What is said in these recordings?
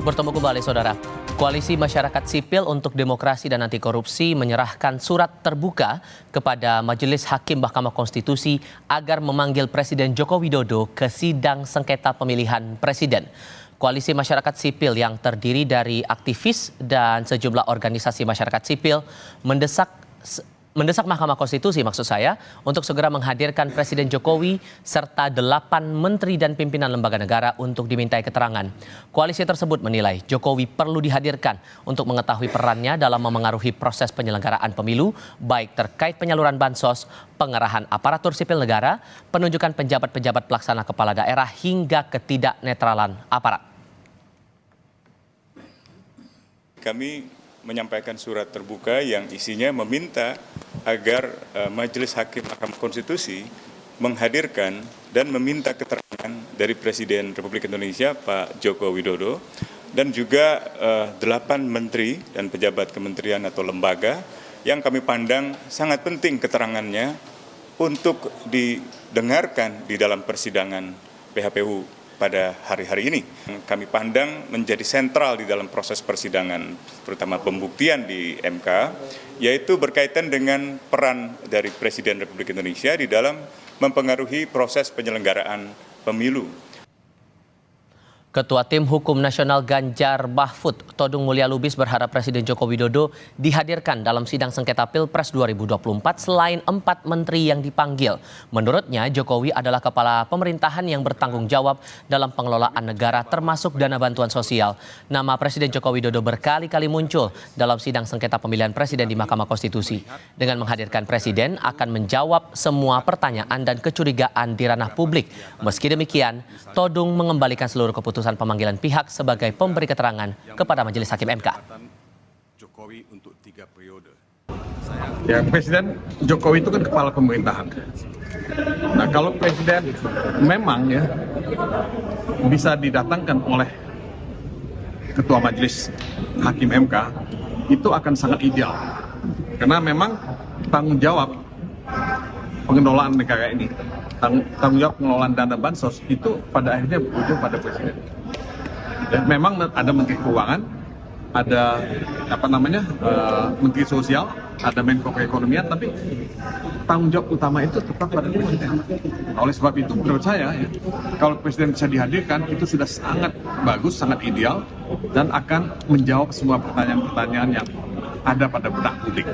Bertemu kembali, Saudara. Koalisi Masyarakat Sipil untuk Demokrasi dan Anti Korupsi menyerahkan surat terbuka kepada Majelis Hakim Mahkamah Konstitusi agar memanggil Presiden Joko Widodo ke sidang sengketa pemilihan presiden. Koalisi Masyarakat Sipil yang terdiri dari aktivis dan sejumlah organisasi masyarakat sipil mendesak Mahkamah Konstitusi untuk segera menghadirkan Presiden Jokowi serta 8 menteri dan pimpinan lembaga negara untuk dimintai keterangan. Koalisi tersebut menilai Jokowi perlu dihadirkan untuk mengetahui perannya dalam memengaruhi proses penyelenggaraan pemilu, baik terkait penyaluran bansos, pengerahan aparatur sipil negara, penunjukan penjabat-penjabat pelaksana kepala daerah hingga ketidaknetralan aparat. Kami menyampaikan surat terbuka yang isinya meminta agar Majelis Hakim Mahkamah Konstitusi menghadirkan dan meminta keterangan dari Presiden Republik Indonesia Pak Joko Widodo dan juga 8 menteri dan pejabat kementerian atau lembaga yang kami pandang sangat penting keterangannya untuk didengarkan di dalam persidangan PHPU pada hari-hari ini. Kami pandang menjadi sentral di dalam proses persidangan, terutama pembuktian di MK, yaitu berkaitan dengan peran dari Presiden Republik Indonesia di dalam mempengaruhi proses penyelenggaraan pemilu. Ketua Tim Hukum Nasional Ganjar Mahfud, Todung Mulya Lubis berharap Presiden Joko Widodo dihadirkan dalam sidang sengketa Pilpres 2024 selain 4 menteri yang dipanggil. Menurutnya, Jokowi adalah kepala pemerintahan yang bertanggung jawab dalam pengelolaan negara termasuk dana bantuan sosial. Nama Presiden Joko Widodo berkali-kali muncul dalam sidang sengketa pemilihan presiden di Mahkamah Konstitusi. Dengan menghadirkan Presiden akan menjawab semua pertanyaan dan kecurigaan di ranah publik. Meski demikian, Todung mengembalikan seluruh keputusan pemanggilan pihak sebagai pemberi keterangan kepada Majelis Hakim MK. Jokowi untuk 3 periode. Ya, Presiden Jokowi itu kan kepala pemerintahan. Nah, kalau Presiden memang ya bisa didatangkan oleh Ketua Majelis Hakim MK, itu akan sangat ideal. Karena memang tanggung jawab pengelolaan negara ini, tanggung jawab pengelolaan dana bansos itu pada akhirnya berujung pada Presiden. Dan memang ada Menteri Keuangan, ada Menteri Sosial, ada Menko Perekonomian, tapi tanggung jawab utama itu tetap pada Presiden. Oleh sebab itu menurut saya ya, kalau Presiden bisa dihadirkan itu sudah sangat bagus, sangat ideal dan akan menjawab semua pertanyaan-pertanyaan yang ada pada benak publik.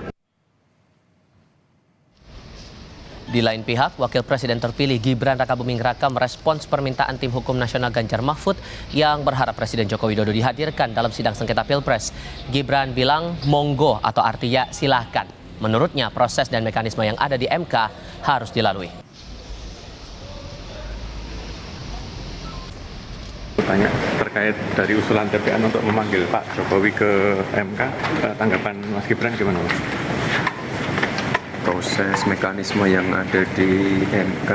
Di lain pihak, Wakil Presiden terpilih Gibran Rakabuming Raka merespons permintaan Tim Hukum Nasional Ganjar Mahfud yang berharap Presiden Joko Widodo dihadirkan dalam sidang sengketa Pilpres. Gibran bilang monggo atau artinya silahkan. Menurutnya proses dan mekanisme yang ada di MK harus dilalui. Tanya terkait dari usulan TPN untuk memanggil Pak Jokowi ke MK, tanggapan Mas Gibran gimana, Mas? Proses mekanisme yang ada di MK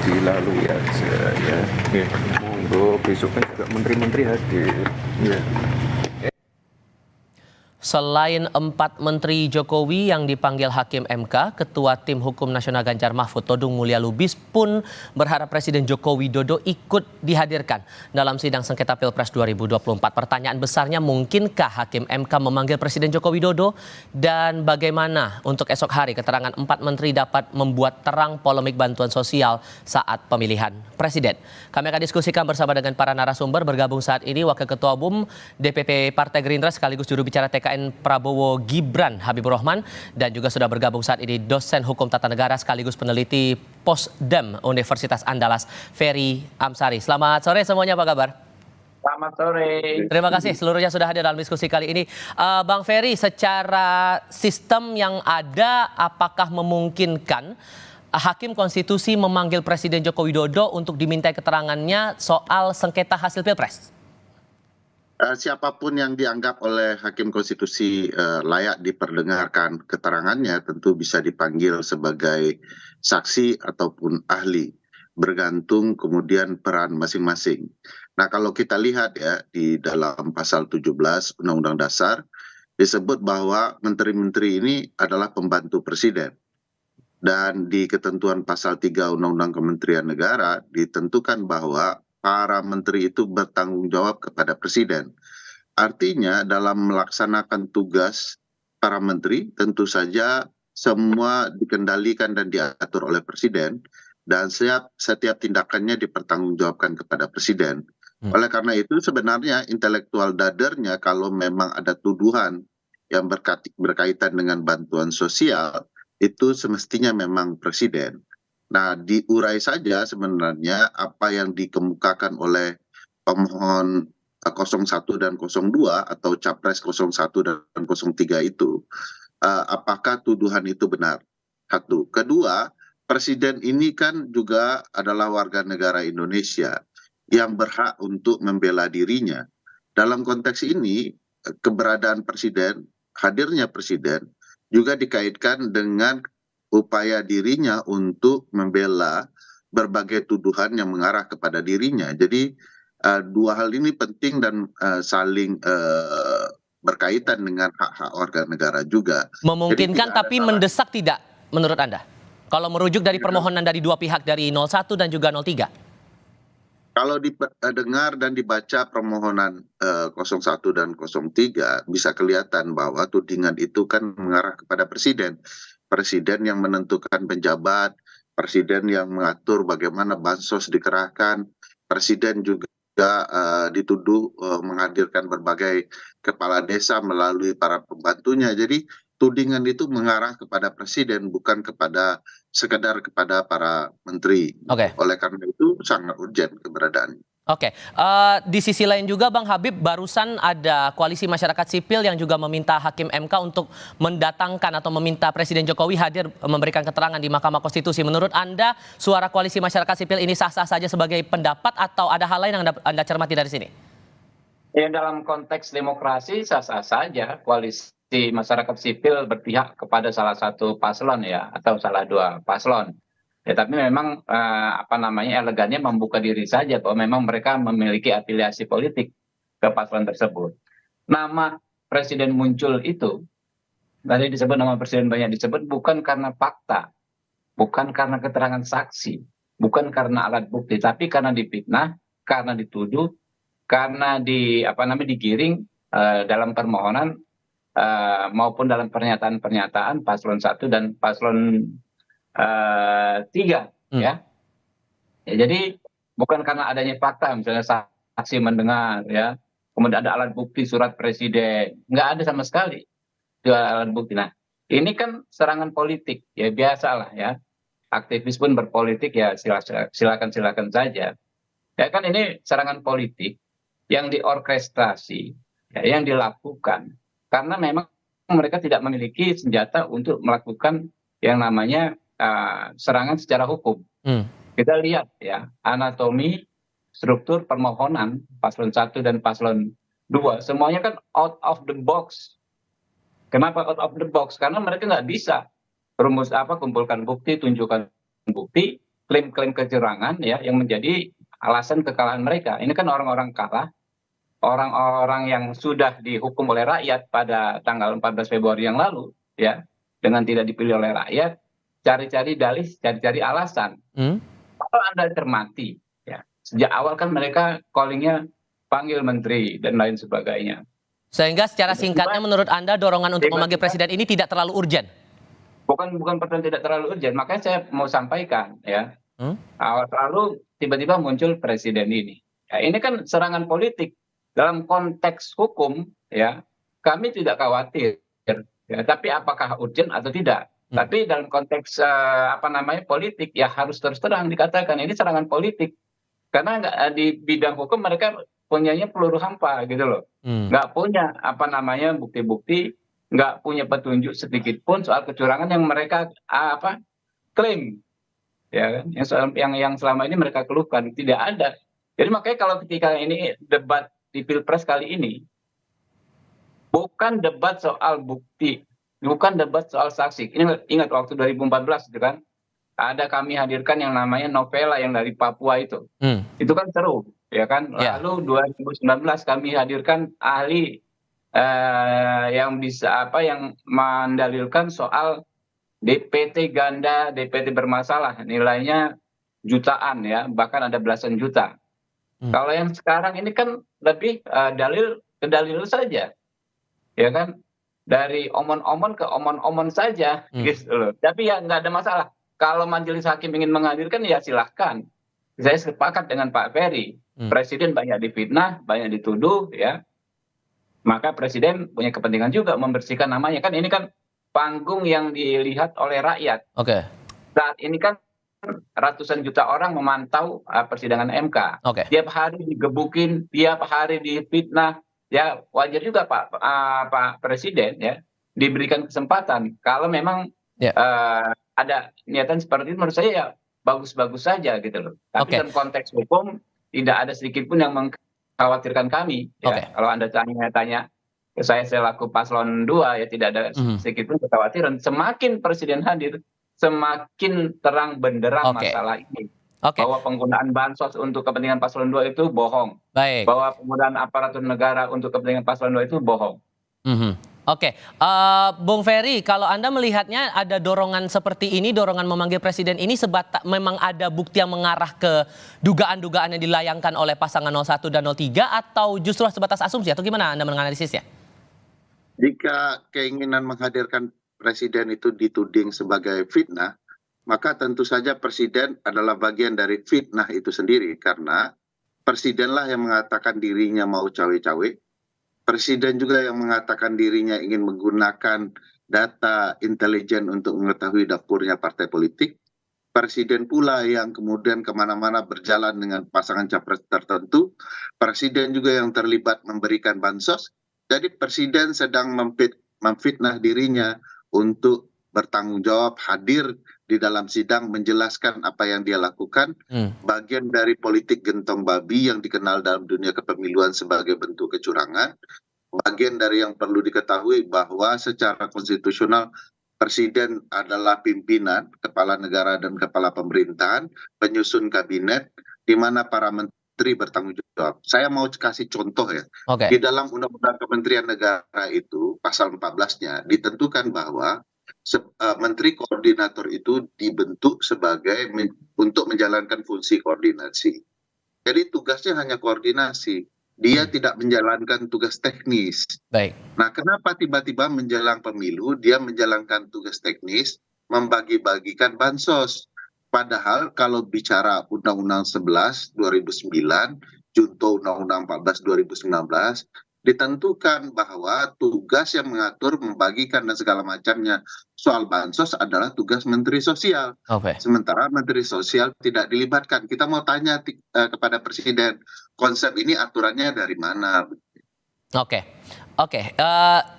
dilalui aja ya. Monggo besok kan juga menteri-menteri hadir. Ya. Selain 4 menteri Jokowi yang dipanggil Hakim MK, Ketua Tim Hukum Nasional Ganjar Mahfud, Todung Mulya Lubis pun berharap Presiden Joko Widodo ikut dihadirkan dalam sidang sengketa Pilpres 2024. Pertanyaan besarnya, mungkinkah Hakim MK memanggil Presiden Joko Widodo? Dan bagaimana untuk esok hari keterangan 4 menteri dapat membuat terang polemik bantuan sosial saat pemilihan Presiden? Kami akan diskusikan bersama dengan para narasumber. Bergabung saat ini Wakil Ketua Umum DPP Partai Gerindra sekaligus juru bicara TKN Prabowo Gibran Habibur Rahman, dan juga sudah bergabung saat ini dosen hukum tata negara sekaligus peneliti Posdem Universitas Andalas Ferry Amsari. Selamat sore semuanya, apa kabar? Selamat sore. Terima kasih seluruhnya sudah hadir dalam diskusi kali ini. Bang Ferry, secara sistem yang ada apakah memungkinkan Hakim Konstitusi memanggil Presiden Joko Widodo untuk dimintai keterangannya soal sengketa hasil Pilpres? Siapapun yang dianggap oleh Hakim Konstitusi layak diperdengarkan keterangannya tentu bisa dipanggil sebagai saksi ataupun ahli, bergantung kemudian peran masing-masing. Nah, kalau kita lihat ya di dalam pasal 17 Undang-Undang Dasar disebut bahwa menteri-menteri ini adalah pembantu presiden. Dan di ketentuan pasal 3 Undang-Undang Kementerian Negara ditentukan bahwa para menteri itu bertanggung jawab kepada presiden. Artinya dalam melaksanakan tugas para menteri tentu saja semua dikendalikan dan diatur oleh presiden dan setiap tindakannya dipertanggungjawabkan kepada presiden. Oleh karena itu sebenarnya intelektual dadernya kalau memang ada tuduhan yang berkaitan dengan bantuan sosial itu semestinya memang presiden. Nah, diurai saja sebenarnya apa yang dikemukakan oleh pemohon 01 dan 02 atau capres 01 dan 03 itu. Apakah tuduhan itu benar? Satu. Kedua, presiden ini kan juga adalah warga negara Indonesia yang berhak untuk membela dirinya. Dalam konteks ini, keberadaan presiden, hadirnya presiden, juga dikaitkan dengan upaya dirinya untuk membela berbagai tuduhan yang mengarah kepada dirinya. Jadi dua hal ini penting dan saling berkaitan dengan hak-hak warga negara juga. Memungkinkan tapi mendesak tidak menurut Anda? Kalau merujuk dari permohonan dari dua pihak, dari 01 dan juga 03? Kalau didengar dan dibaca permohonan 01 dan 03 bisa kelihatan bahwa tudingan itu kan mengarah kepada presiden. Presiden yang menentukan penjabat, presiden yang mengatur bagaimana bansos dikerahkan, presiden juga dituduh menghadirkan berbagai kepala desa melalui para pembantunya. Jadi tudingan itu mengarah kepada presiden, bukan sekedar kepada para menteri. Oleh karena itu sangat urgent keberadaannya. Di sisi lain juga Bang Habib, barusan ada koalisi masyarakat sipil yang juga meminta Hakim MK untuk mendatangkan atau meminta Presiden Jokowi hadir memberikan keterangan di Mahkamah Konstitusi. Menurut Anda, suara koalisi masyarakat sipil ini sah-sah saja sebagai pendapat atau ada hal lain yang Anda cermati dari sini? Ya, dalam konteks demokrasi sah-sah saja koalisi masyarakat sipil berpihak kepada salah satu paslon ya, atau salah dua paslon. Ya, tapi memang elegannya membuka diri saja bahwa memang mereka memiliki afiliasi politik ke paslon tersebut. Nama presiden muncul itu, tadi disebut nama presiden banyak disebut, bukan karena fakta, bukan karena keterangan saksi, bukan karena alat bukti, tapi karena difitnah, karena dituduh, karena digiring dalam permohonan maupun dalam pernyataan-pernyataan paslon 1 dan paslon 3 ya. Jadi bukan karena adanya fakta misalnya saksi mendengar ya, kemudian ada alat bukti surat presiden, nggak ada sama sekali itu alat bukti. Nah, ini kan serangan politik ya, biasalah ya, aktivis pun berpolitik ya, silakan saja ya kan. Ini serangan politik yang diorkestrasi ya, yang dilakukan karena memang mereka tidak memiliki senjata untuk melakukan yang namanya serangan secara hukum. Kita lihat ya, anatomi struktur permohonan paslon 1 dan paslon 2 semuanya kan out of the box. Kenapa out of the box? Karena mereka nggak bisa kumpulkan bukti, tunjukkan bukti, klaim-klaim kecurangan ya yang menjadi alasan kekalahan mereka. Ini kan orang-orang kalah, orang-orang yang sudah dihukum oleh rakyat pada tanggal 14 Februari yang lalu ya, dengan tidak dipilih oleh rakyat, cari-cari dalih, cari-cari alasan. Kalau Anda cermati, ya, sejak awal kan mereka callingnya panggil menteri dan lain sebagainya. Sehingga secara singkatnya menurut Anda dorongan untuk memanggil presiden ini tidak terlalu urgent? Bukan pertanyaan tidak terlalu urgent, makanya saya mau sampaikan ya. Awal lalu tiba-tiba muncul presiden ini. Ya, ini kan serangan politik. Dalam konteks hukum ya, kami tidak khawatir. Ya, tapi apakah urgent atau tidak? Tapi dalam konteks politik ya harus terus terang dikatakan ini serangan politik, karena di bidang hukum mereka punyanya peluru hampa gitu loh, nggak punya bukti-bukti, nggak punya petunjuk sedikit pun soal kecurangan yang mereka klaim, ya kan? Yang selama ini mereka keluhkan tidak ada. Jadi makanya kalau ketika ini debat di Pilpres kali ini bukan debat soal bukti, bukan debat soal saksi. Ini ingat waktu 2014 itu kan, ada kami hadirkan yang namanya Novela yang dari Papua itu. Itu kan seru, ya kan. Lalu 2019 kami hadirkan ahli yang bisa yang mendalilkan soal DPT ganda, DPT bermasalah, nilainya jutaan ya, bahkan ada belasan juta. Kalau yang sekarang ini kan lebih dalil ke dalil saja, ya kan? Dari omon-omon ke omon-omon saja, gitu loh. Tapi ya nggak ada masalah. Kalau majelis hakim ingin menghadirkan ya silahkan. Saya sepakat dengan Pak Ferry. Presiden banyak difitnah, banyak dituduh, ya. Maka presiden punya kepentingan juga membersihkan namanya. Kan ini kan panggung yang dilihat oleh rakyat. Oke. Saat ini kan ratusan juta orang memantau persidangan MK. Oke. Tiap hari digebukin, tiap hari difitnah. Ya wajar juga Pak Presiden ya diberikan kesempatan. Kalau memang ada niatan seperti itu, menurut saya ya bagus-bagus saja gitu loh. Tapi dalam konteks hukum tidak ada sedikit pun yang mengkhawatirkan kami. Ya. Kalau Anda tanya ke saya selaku paslon 2 ya tidak ada sedikit pun kekhawatiran. Semakin Presiden hadir, semakin terang benderang masalah ini. Bahwa penggunaan bansos untuk kepentingan paslon 2 itu bohong. Baik. Bahwa penggunaan aparatur negara untuk kepentingan paslon 2 itu bohong. Oke, Bung Ferry, kalau Anda melihatnya ada dorongan seperti ini, dorongan memanggil presiden ini memang ada bukti yang mengarah ke dugaan-dugaan yang dilayangkan oleh pasangan 01 dan 03 atau justru sebatas asumsi atau gimana Anda menganalisisnya? Jika keinginan menghadirkan presiden itu dituding sebagai fitnah, maka tentu saja presiden adalah bagian dari fitnah itu sendiri, karena presidenlah yang mengatakan dirinya mau cawe-cawe, presiden juga yang mengatakan dirinya ingin menggunakan data intelijen untuk mengetahui dapurnya partai politik, presiden pula yang kemudian kemana-mana berjalan dengan pasangan capres tertentu, presiden juga yang terlibat memberikan bansos, jadi presiden sedang memfitnah dirinya untuk bertanggung jawab, hadir di dalam sidang menjelaskan apa yang dia lakukan, bagian dari politik gentong babi yang dikenal dalam dunia kepemiluan sebagai bentuk kecurangan, bagian dari yang perlu diketahui bahwa secara konstitusional presiden adalah pimpinan, kepala negara dan kepala pemerintahan, penyusun kabinet, di mana para menteri bertanggung jawab. Saya mau kasih contoh ya, di dalam Undang-Undang Kementerian Negara itu, pasal 14-nya, ditentukan bahwa menteri koordinator itu dibentuk sebagai untuk menjalankan fungsi koordinasi. Jadi tugasnya hanya koordinasi. Dia tidak menjalankan tugas teknis. Baik. Nah, kenapa tiba-tiba menjelang pemilu dia menjalankan tugas teknis, membagi-bagikan bansos? Padahal kalau bicara Undang-Undang 11 2009, junto Undang-Undang 14 2019, ditentukan bahwa tugas yang mengatur, membagikan dan segala macamnya soal bansos adalah tugas Menteri Sosial. Sementara Menteri Sosial tidak dilibatkan. Kita mau tanya kepada Presiden, konsep ini aturannya dari mana?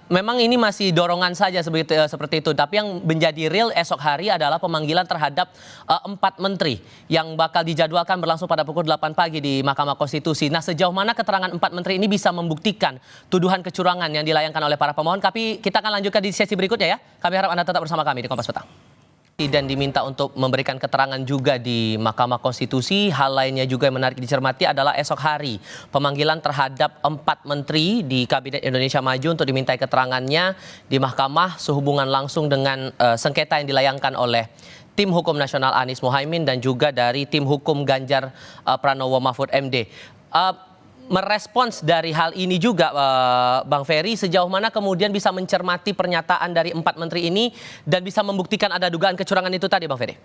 Memang ini masih dorongan saja seperti itu. Tapi yang menjadi real esok hari adalah pemanggilan terhadap 4 menteri yang bakal dijadwalkan berlangsung pada pukul 8 pagi di Mahkamah Konstitusi. Nah, sejauh mana keterangan 4 menteri ini bisa membuktikan tuduhan kecurangan yang dilayangkan oleh para pemohon? Tapi kita akan lanjutkan di sesi berikutnya ya. Kami harap Anda tetap bersama kami di Kompas Petang. Dan diminta untuk memberikan keterangan juga di Mahkamah Konstitusi. Hal lainnya juga yang menarik dicermati adalah esok hari pemanggilan terhadap 4 menteri di Kabinet Indonesia Maju untuk dimintai keterangannya di Mahkamah sehubungan langsung dengan sengketa yang dilayangkan oleh tim hukum nasional Anies Mohaimin dan juga dari tim hukum Ganjar Pranowo Mahfud MD. Merespons dari hal ini juga Bang Ferry, sejauh mana kemudian bisa mencermati pernyataan dari 4 menteri ini dan bisa membuktikan ada dugaan kecurangan itu tadi, Bang Ferry?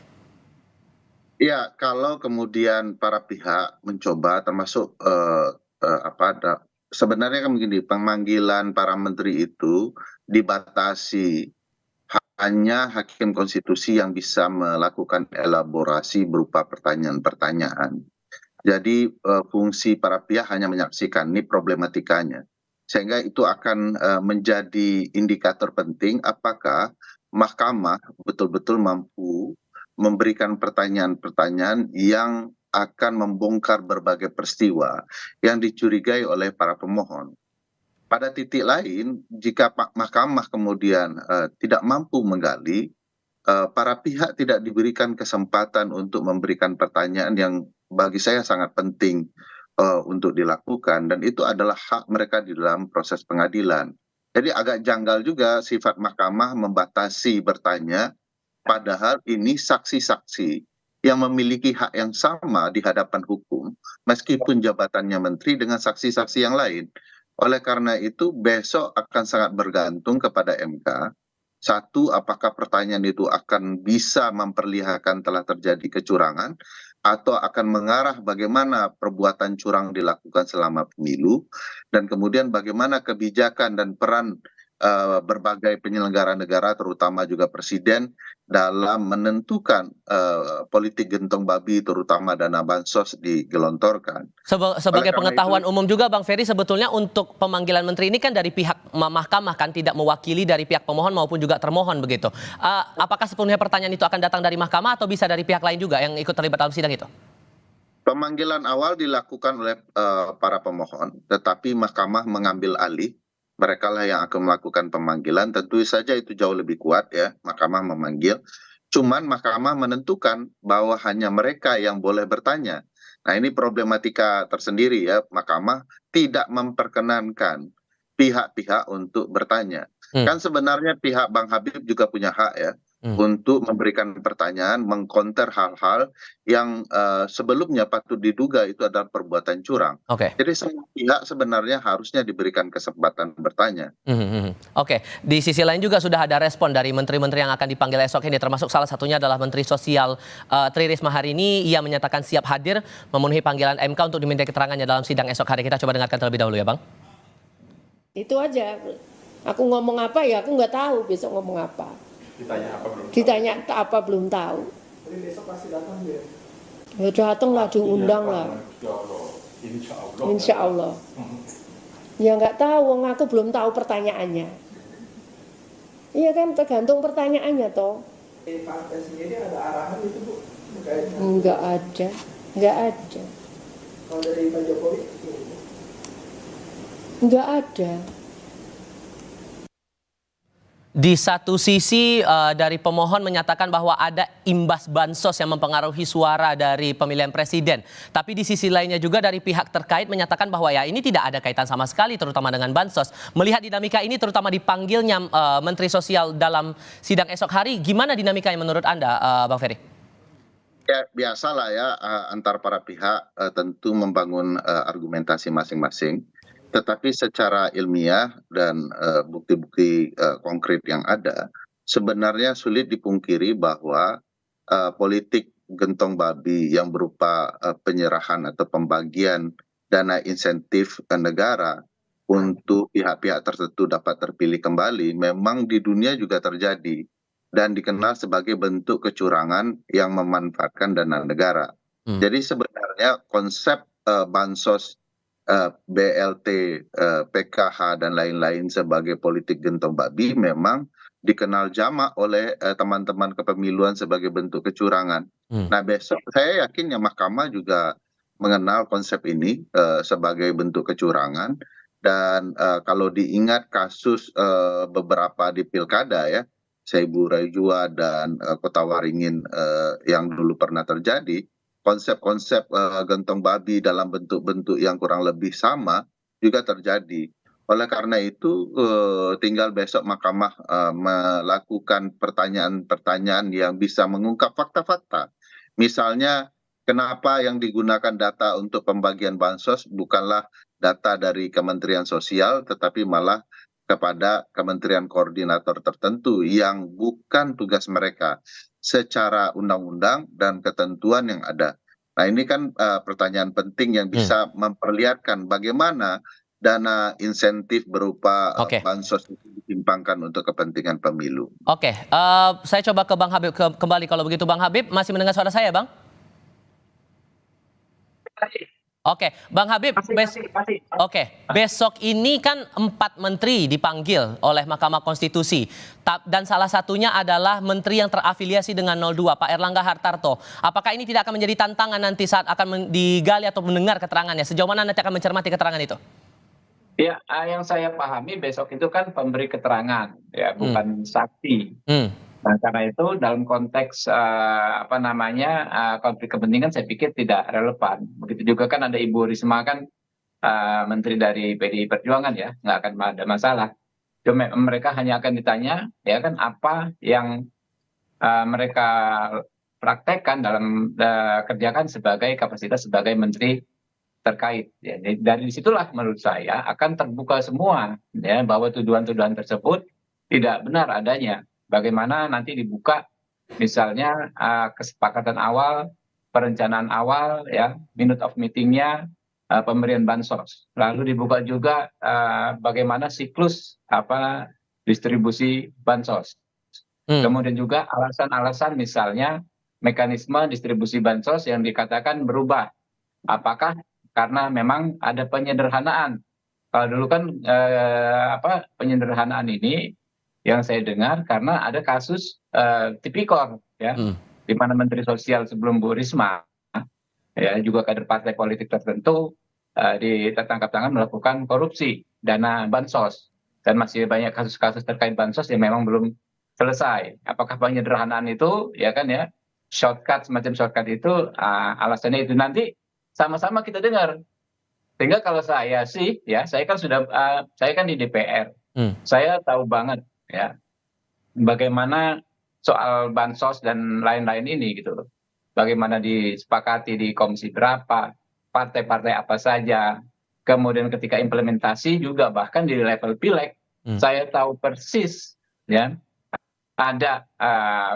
Ya, kalau kemudian para pihak mencoba termasuk sebenarnya kan begini, pemanggilan para menteri itu dibatasi, hanya hakim konstitusi yang bisa melakukan elaborasi berupa pertanyaan-pertanyaan. Jadi fungsi para pihak hanya menyaksikan, ini problematikanya. Sehingga itu akan menjadi indikator penting apakah mahkamah betul-betul mampu memberikan pertanyaan-pertanyaan yang akan membongkar berbagai peristiwa yang dicurigai oleh para pemohon. Pada titik lain, jika mahkamah kemudian tidak mampu menggali, para pihak tidak diberikan kesempatan untuk memberikan pertanyaan yang bagi saya sangat penting untuk dilakukan, dan itu adalah hak mereka di dalam proses pengadilan. Jadi agak janggal juga sifat mahkamah membatasi bertanya, padahal ini saksi-saksi yang memiliki hak yang sama di hadapan hukum, meskipun jabatannya menteri dengan saksi-saksi yang lain. Oleh karena itu, besok akan sangat bergantung kepada MK. Satu, apakah pertanyaan itu akan bisa memperlihatkan telah terjadi kecurangan, atau akan mengarah bagaimana perbuatan curang dilakukan selama pemilu, dan kemudian bagaimana kebijakan dan peran berbagai penyelenggara negara, terutama juga presiden, dalam menentukan politik gentong babi, terutama dana bansos digelontorkan. Oleh Sebagai karena pengetahuan itu, umum juga Bang Ferry, sebetulnya untuk pemanggilan menteri ini kan dari pihak mahkamah kan, tidak mewakili dari pihak pemohon maupun juga termohon begitu. Apakah sepenuhnya pertanyaan itu akan datang dari mahkamah atau bisa dari pihak lain juga yang ikut terlibat dalam sidang itu? pemanggilan awal dilakukan oleh para pemohon, tetapi mahkamah mengambil alih. Mereka lah yang akan melakukan pemanggilan. Tentu saja itu jauh lebih kuat ya, mahkamah memanggil. Cuman mahkamah menentukan bahwa hanya mereka yang boleh bertanya. Nah, ini problematika tersendiri ya. Mahkamah tidak memperkenankan pihak-pihak untuk bertanya. Hmm. Kan sebenarnya pihak Bang Habib juga punya hak ya untuk memberikan pertanyaan, mengkonter hal-hal yang sebelumnya patut diduga itu adalah perbuatan curang. Oke. Jadi semua pihak sebenarnya harusnya diberikan kesempatan bertanya. Oke, di sisi lain juga sudah ada respon dari menteri-menteri yang akan dipanggil esok ini, termasuk salah satunya adalah Menteri Sosial Tri Risma hari ini. Ia menyatakan siap hadir memenuhi panggilan MK untuk diminta keterangannya dalam sidang esok hari. Kita coba dengarkan terlebih dahulu ya Bang. Itu aja. Aku ngomong apa ya aku nggak tahu besok ngomong apa. Ditanya apa belum tahu. Tapi besok pasti datang dia. Ya datang lah, diundang lah. Insya Allah. Ya nggak tahu, wong aku belum tahu pertanyaannya. Iya kan, tergantung pertanyaannya toh. Partai sendiri ada arahan itu Bu? Nggak ada, nggak ada. Kalau dari Pak Jokowi? Nggak ada. Di satu sisi dari pemohon menyatakan bahwa ada imbas bansos yang mempengaruhi suara dari pemilihan presiden. Tapi di sisi lainnya juga dari pihak terkait menyatakan bahwa ya ini tidak ada kaitan sama sekali terutama dengan bansos. Melihat dinamika ini terutama dipanggilnya Menteri Sosial dalam sidang esok hari, gimana dinamikanya menurut Anda Bang Ferry? Ya biasalah ya antar para pihak tentu membangun argumentasi masing-masing. Tetapi secara ilmiah dan bukti-bukti konkret yang ada, sebenarnya sulit dipungkiri bahwa politik gentong babi yang berupa penyerahan atau pembagian dana insentif negara untuk pihak-pihak tertentu dapat terpilih kembali memang di dunia juga terjadi dan dikenal sebagai bentuk kecurangan yang memanfaatkan dana negara. Jadi sebenarnya konsep bansos, BLT, PKH dan lain-lain sebagai politik gentong babi memang dikenal jamak oleh teman-teman kepemiluan sebagai bentuk kecurangan. Nah besok saya yakin ya mahkamah juga mengenal konsep ini sebagai bentuk kecurangan dan kalau diingat kasus beberapa di pilkada ya, Saibu Raijua dan Kota Waringin yang dulu pernah terjadi, konsep-konsep gentong babi dalam bentuk-bentuk yang kurang lebih sama juga terjadi. Oleh karena itu tinggal besok mahkamah melakukan pertanyaan-pertanyaan yang bisa mengungkap fakta-fakta. Misalnya kenapa yang digunakan data untuk pembagian bansos bukanlah data dari Kementerian Sosial tetapi malah kepada kementerian koordinator tertentu yang bukan tugas mereka secara undang-undang dan ketentuan yang ada. Nah ini kan pertanyaan penting yang bisa memperlihatkan bagaimana dana insentif berupa bansos itu ditimpangkan untuk kepentingan pemilu. Oke, saya coba ke Bang Habib kembali kalau begitu. Bang Habib masih mendengar suara saya Bang? Oke, Bang Habib, besok ini kan 4 menteri dipanggil oleh Mahkamah Konstitusi dan salah satunya adalah menteri yang terafiliasi dengan 02, Pak Erlangga Hartarto. Apakah ini tidak akan menjadi tantangan nanti saat akan digali atau mendengar keterangannya? Sejauh mana nanti akan mencermati keterangan itu? Ya, yang saya pahami besok itu kan pemberi keterangan, ya bukan saksi. Nah, karena itu dalam konteks konflik kepentingan saya pikir tidak relevan. Begitu juga kan ada Ibu Risma kan menteri dari PDI Perjuangan ya, nggak akan ada masalah. Cuma mereka hanya akan ditanya ya kan apa yang mereka praktekkan dalam kerjakan sebagai kapasitas sebagai menteri terkait. Ya, dari disitulah menurut saya akan terbuka semua ya bahwa tuduhan-tuduhan tersebut tidak benar adanya. Bagaimana nanti dibuka misalnya kesepakatan awal, perencanaan awal, ya minute of meetingnya, pemberian bansos. Lalu dibuka juga bagaimana siklus distribusi bansos. Kemudian juga alasan-alasan misalnya mekanisme distribusi bansos yang dikatakan berubah. Apakah karena memang ada penyederhanaan? Kalau dulu kan penyederhanaan ini yang saya dengar karena ada kasus tipikor ya, di mana Menteri Sosial sebelum Bu Risma ya juga kader partai politik tertentu tertangkap tangan melakukan korupsi dana bansos, dan masih banyak kasus-kasus terkait bansos yang memang belum selesai. Apakah penyederhanaan itu ya kan ya semacam shortcut itu alasannya itu nanti sama-sama kita dengar. Sehingga kalau saya sih ya saya kan di DPR, saya tahu banget ya bagaimana soal bansos dan lain-lain ini gitu loh. Bagaimana disepakati di komisi berapa, partai-partai apa saja, kemudian ketika implementasi juga bahkan di level pileg, saya tahu persis ya ada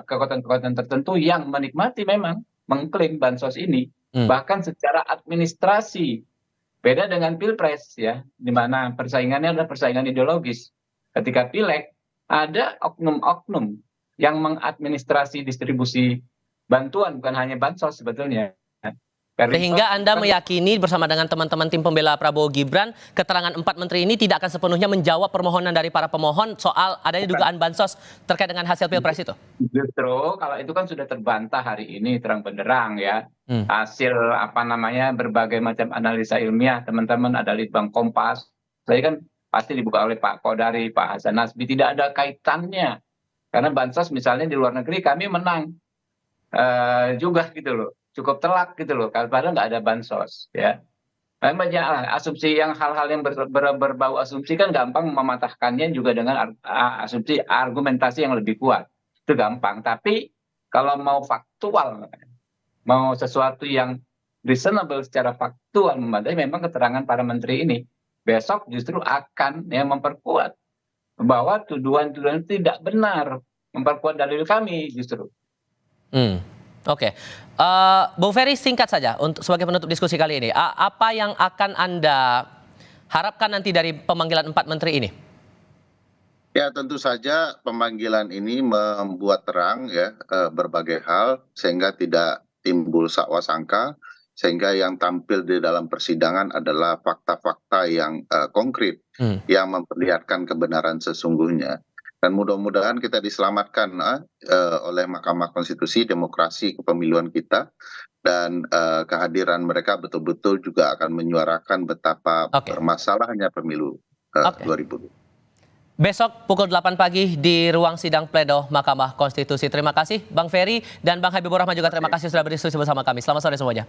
kekuatan-kekuatan tertentu yang menikmati memang mengklaim bansos ini, bahkan secara administrasi. Beda dengan pilpres ya, di mana persaingannya adalah persaingan ideologis. Ketika pileg ada oknum-oknum yang mengadministrasi distribusi bantuan, bukan hanya bansos sebetulnya. Sehingga Anda meyakini bersama dengan teman-teman tim pembela Prabowo Gibran, keterangan 4 menteri ini tidak akan sepenuhnya menjawab permohonan dari para pemohon soal adanya dugaan bansos terkait dengan hasil pilpres itu? Justru kalau itu kan sudah terbantah hari ini terang benderang ya. Hasil berbagai macam analisa ilmiah, teman-teman ada Litbang Kompas, saya kan pasti dibuka oleh Pak Kodari, Pak Hasan Nasbi, tidak ada kaitannya. Karena bansos misalnya di luar negeri kami menang juga gitu loh. Cukup telak gitu loh, padahal nggak ada bansos ya. Banyak asumsi yang hal-hal yang berbau asumsi kan gampang mematahkannya juga dengan asumsi argumentasi yang lebih kuat. Itu gampang, tapi kalau mau faktual, mau sesuatu yang reasonable secara faktual memadai, memang keterangan para menteri ini besok justru akan ya memperkuat bahwa tuduhan-tuduhan tidak benar, memperkuat dalil kami justru. Oke, Bung Ferry singkat saja untuk sebagai penutup diskusi kali ini. Apa yang akan Anda harapkan nanti dari pemanggilan 4 menteri ini? Ya tentu saja pemanggilan ini membuat terang ya berbagai hal sehingga tidak timbul sakwa sangka, sehingga yang tampil di dalam persidangan adalah fakta-fakta yang konkret yang memperlihatkan kebenaran sesungguhnya. Dan mudah-mudahan kita diselamatkan oleh Mahkamah Konstitusi, demokrasi kepemiluan kita, dan kehadiran mereka betul-betul juga akan menyuarakan betapa bermasalahnya pemilu 2020. Besok pukul 8 pagi di ruang sidang pledo Mahkamah Konstitusi. Terima kasih Bang Ferry dan Bang Habibur Rahman juga terima kasih sudah berdiskusi bersama kami. Selamat sore semuanya.